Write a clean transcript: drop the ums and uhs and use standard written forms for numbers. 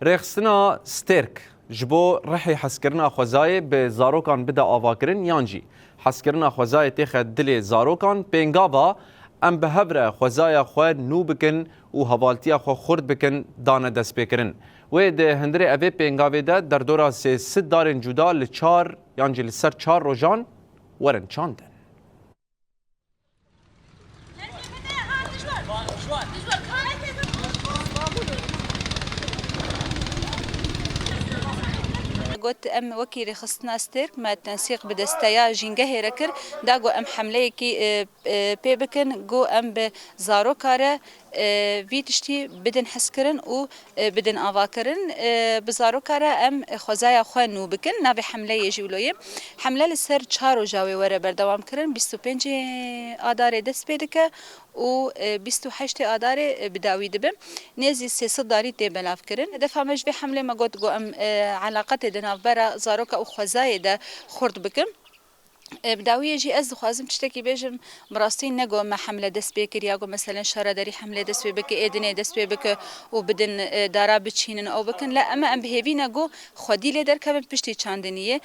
رخصنا سترک جبو رحی حسکرنا خوزای به زاروکان بده آواکرین یانجی حسکرنا خوزای تیخ دل زاروکان پنگاوا ام به هبره خوزای خود نو بکن و حوالتی خود خورد بکن دانه دست بکرن و ده هندره اوه پنگاوه ده در دورا سه ست دارن جدا لچار یانجی لسر چار روژان ورن چاندن قلت ام وكيري خصنا ستيرك ما تنسيق بدستيا جينجه ركر دا جو ام حمله كي بيبكن جو ام بزارو كاره فيتشتي بدن حسكرن و بدن آواكرن بزارو كاره ام خوزايا خوانو بكن نابي حمله جولويه حمله لسر چارو جاوي ورا بردوام كرن 25 آدار دست بيدكه و 28 آدار بداوي دبم نزي 300 داري تي بلاف كرن دفع مش بحمله ما قلت جو ام علاقات دنا برا زاروكا و خوزاي ده خرد بكم بداوية جي أز خوازم تشتكي بيجم مراستين نجو ما حملة دس بكر ياجو مثلا شارع داري حملة دس بك إيدني دس بك وبدن دارا بتشينن أو بكن لا أما أم بهيفي نجو خدي لي در كم بشتي چاندنية